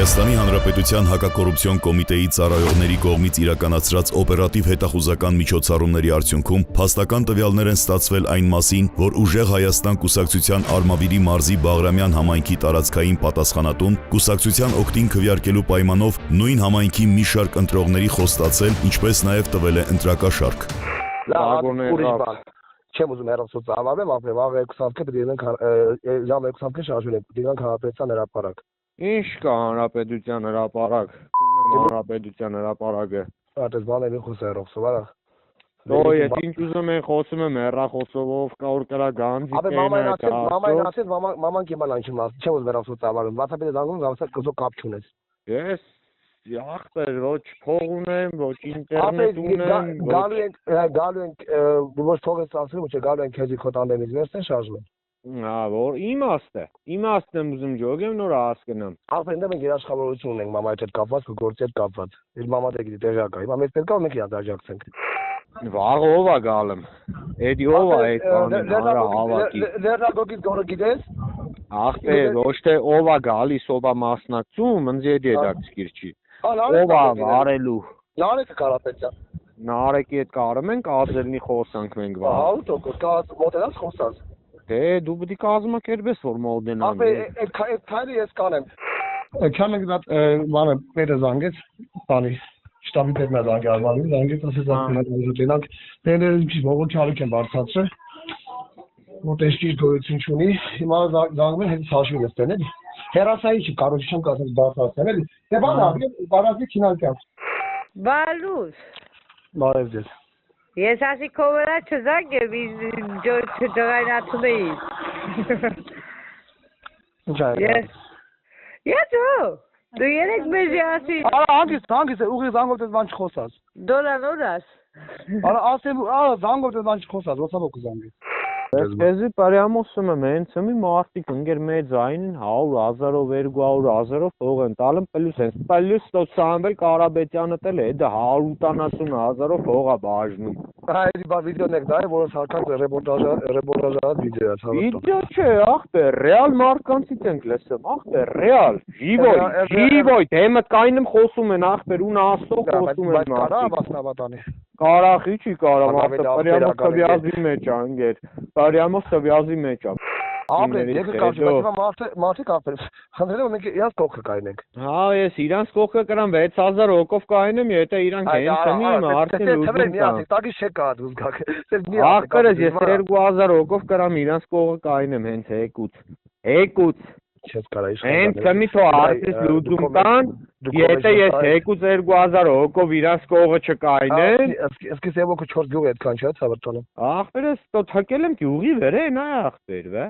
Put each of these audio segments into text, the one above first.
Հայաստանի Հանրապետության հակակոռուպցիոն կոմիտեի ծառայողների կողմից իրականացրած օպերատիվ հետախուզական միջոցառումների արդյունքում փաստական տվյալներ են ստացվել այն մասին, որ Ուժեղ Հայաստան կուսակցության Արմավիրի մարզի Բաղրամյան համայնքի տարածքային պատասխանատուն կուսակցության օգտին քվեարկելու պայմանով նույն համայնքի մի շարք ընտրողների խոստացել, ինչպես նաև տվել է ընտրակաշարք։ Չեմ ուզում հեռացող ծավալեմ, ապրեմ, աղ 2 ամսը պետք է դինենք ժամ 2 ամսը շարժվել ենք, դինենք հանրապետության հրապարակ։ Ինչ կա հանրապետության հրապարակ, հանրապետության հրապարակը։ Այդպես բաների խոսը հեռացող, արա։ Դո ես ինչ ուզում են խոսում եմ հեռախոսով, կա որ կրա գանձի մամային ասեց, մաման կիմանա ինչ մաս, չեմ ուզում հեռացող ծավալում, WhatsApp-ից զանգում, գամսա կզո կապ չունես։ Ես ախպեր, ոչ փող ունեմ, ոչ ինտերնետ ունեմ, գալու ենք, ոչ փող ես ասում, չէ, գալու ենք քեզի քո տանդեմից վերջ են շարժվում։ Որ իմաստ եմ ուզում ջոգեմ նոր հասկանամ։ Ապա մենք երաշխավորություն ունենք մամայի հետ կապված, գործի հետ կապված։ Իր մաման դե գիտի տեղյակ է։ Հիմա մեզ պետք է մենք իրար աջակցենք։ Վաղ ով է գալեմ։ Էդի ով է այդ բանը, արա հավաքի։ Լեռնագոգից գորը գիտես։ Ախպեր, ոչ թե ով է գալիս, ով է մասնակցում, ինձ էդի հետաքրքիր չի։ Ով է արելու։ Նարեկը Կարապետյան։ Նարեկի հետ կարում ենք ազելնի խոսանք մենք վաղ։ Հա, տոկոս, մոտենաս խոսած։ Դե դու պետք է կազմակերպես որ մոդենամ։ Այդ քայլը ես կանեմ։ Քան մենք դա բանը պետը զանգեց, բանի շտաբի պետը զանգի արմանի, զանգեց ասեց ասենք դեներ ինչ ողոչալիք են բարձրացրել։ Մոտեստի գոյություն չունի, հիմա զանգում են հենց հաշվի նստեն էլի։ Հերասայի չի կառույցում կասած բարձրացնել էլի։ Դե բանա, բարազի քինալկյան։ Բալուս։ Բարև ձեզ։ Ես ասի քո վրա չզանգեմ, չջղայնացում էի։ Ինչ է։ Ես դու երեք մեզի ասի։ Արա հանգիստ ուղի զանգով դες բան չխոսած։ Դոլան օրաս։ Արա ասեմ, զանգով դες բան չխոսած, ո՞նց է կզանգի։ Էսի բարյամոսում եմ հենց մի մարտիկ ընկեր մեծ այն 100,000-ով 200,000-ով փող են տալում պլյուս ստոցանվել Կարապետյանը տել է դա 180,000-ով փող է բաժնում։ Այդի բա վիդեոն եք դա որը սարքած ռեպորտաժը վիդեո է ցավը։ Վիդեո չէ, ախպեր, ռեալ մարկանցից ենք լսում, ախպեր, ռեալ, ժիվոյ, դեմը կայնում խոսում են, ախպեր, ու նաստո խոսում են մարդիկ։ Կարախի չի կարամ, Պարյամով տվյազի մեջ է, ընգեր, Պարյամով տվյազի մեջ է։ Ապրեն, եկը կապչի, բայց մարդիկ ապրեն, խնդրել մենք իրանց կողքը կայնենք։ Հա, ես իրանց կողքը կրամ 6,000 հոգով կայնեմ, եթե իրանք հենց չմի, արդեն լուզում կան։ Տակի շեք կա դուզ գակ։ Ախկերս ես 2,000 հոգով կրամ իրանց կողքը կայնեմ հենց հեկուց։ Չես կարա իշխան։ Հենց կմի թո արդես լուծում կան, եթե ես հեկուց 2,000 հոգով իրանց կողը չկայնեն։ እስኪ սեվոքը 4 գյուղ այդքան չէ, ցավրտոնը։ Ախպերս տո թակել եմ գյուղի վեր է, նա ախպեր, վե։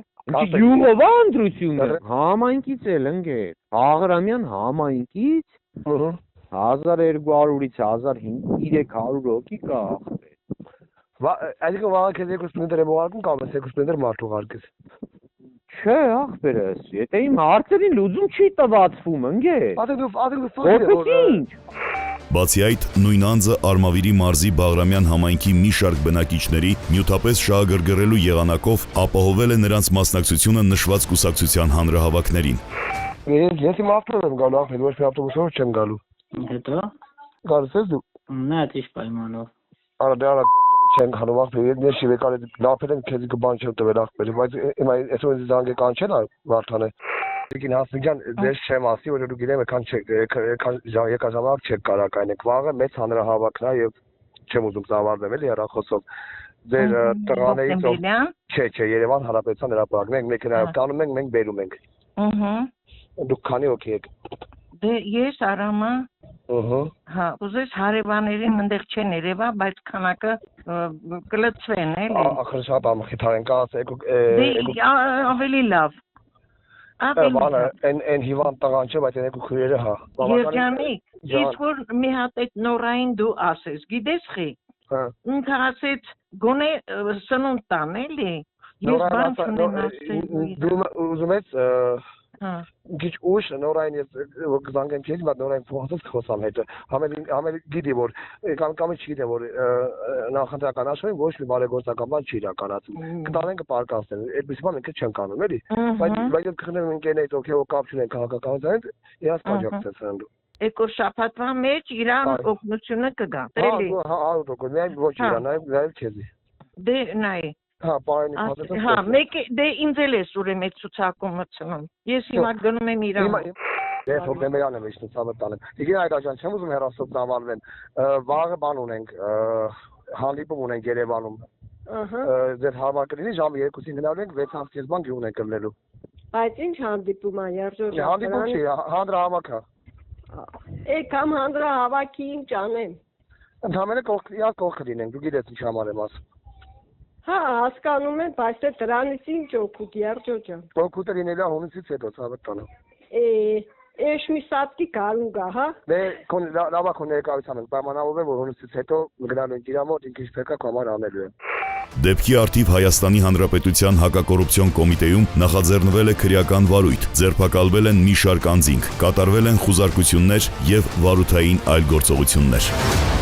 Գյուղով անդրությունը, համայնքից էլ ընկեր, Բաղրամյան համայնքից 1200-ից 1500 հոգի կա ախպեր։ Այսինքն վաղը քեզ 2 սպինդեր եմ ուղարկում կամ 2 սպինդեր մարդ ուղարկես։ Չէ, ախպերս, եթե իմ հարցերին լուծում չի տվածվում, ընկեր։ Ասենք Բացի այդ, նույն անձը Արմավիրի մարզի Բաղրամյան համայնքի մի շարք բնակիչների նյութապես շահագրգռելու եղանակով ապահովել է նրանց մասնակցությունը նշված կուսակցության հանրահավաքներին։ Ես իմ ավտոյով եմ գալու, ախպեր, ոչ մի ավտոբուսով չեմ գալու։ Հետո։ Գալիս ես դու։ Նա ինչ պայմանով։ Արա դե արա չենք հանում ախպեր, ես շիվեկալի լափել եմ քեզ բան չեմ տվել ախպեր, բայց հիմա այսօր ինձ զանգե կանչել է Վարդանը։ Եկին Հասմիկյան, դες չեմ ասի, որ դու գիտեմ եկա ժամանակ չեք կարա կայնեք։ Վաղը մեծ հանրահավաքն է եւ չեմ ուզում ծավալվեմ էլի հեռախոսով։ Ձեր տղաներից չէ, Երևան Հանրապետության հրապարակն ենք, մեքենայով տանում ենք, մենք բերում ենք։ Դուք քանի հոգի եք։ Դե ես Արամը։ Հա, ուզես հարևաններին ընդեղ չեն երևա, բայց քանակը կլծվեն էլի։ Ախր շատ ամխիթարենք, ասեք Դե ավելի լավ։ Բանը են հիվանդ տղան չէ, բայց երկու քույրերը հա։ Երջանիկ, իսկ որ մի հատ այդ նորային դու ասես, գիտես խի։ Ինքը ասեց գոնե սնունդ տան էլի։ Ես բան չունեմ ասել։ Դու ուզում ես Քիչ ուշ նորային զանգեմ քեզ, բայց նորային փոխած խոսալ հետը։ Համել գիտի որ կամ չգիտեմ որ նախընտրական աշխարհին ոչ մի բարեգործական բան չի իրականացում։ Կտանեն կպարկասնեն, այդպես բան մենք չենք անում, էլի։ Բայց քննում ենք ընկերներ, ովքեր կապ չունեն քաղաքականության հետ, իրաց կաջակցեն սրանով։ Եկոր շաբաթվա մեջ իրան օգնությունը կգա, էլի։ Հա, 100%, միայն ոչ իրան, նաև քեզի։ Դե նայ։ Հա, պարենի փաստը։ Հա, մեկ դե ինձ էլ է ուրեմն այդ ցուցակումը ցնում։ Ես հիմա գնում եմ իրան։ Ես հոկտեմբերյան եմ իշտ ցավը տալեմ։ Իգին այդաժան չեմ ուզում հեռասոց ծավալվեն։ Վաղը բան ունենք, հանդիպում ունենք Երևանում։ Ձեր համար կլինի ժամը 2-ին գնալու ենք 6:30 բան գյուղ ենք գնալու։ Բայց ինչ հանդիպում է Երջորդ։ Հանդիպում չի, հանրահավաք է։ Եկամ հանրահավաքի ինչ անեմ։ Ընդհանրապես կողքը լինենք, դու գիտես ինչ համար եմ ասում։ Հա, հասկանում եմ, բայց դրանից ինչ օգուտ Երջորդ ջան։ Օգուտը լինելա հունիսից հետո ցավը տանը։ Էշ մի սատկի կարունգա, հա։ Դե լավա քո ներկայությամբ ենք պայմանավորվել, որ հունիսից հետո գնալու ենք իր մոտ, ինքիչ փեկա կամար անելու եմ։ Դեպքի արդիվ Հայաստանի Հանրապետության հակակոռուպցիոն կոմիտեում նախաձեռնվել է քրեական վարույթ, ձերբակալվել են մի շարք անձինք, կատարվել են խուզարկություններ եւ վարութային այլ գործողություններ։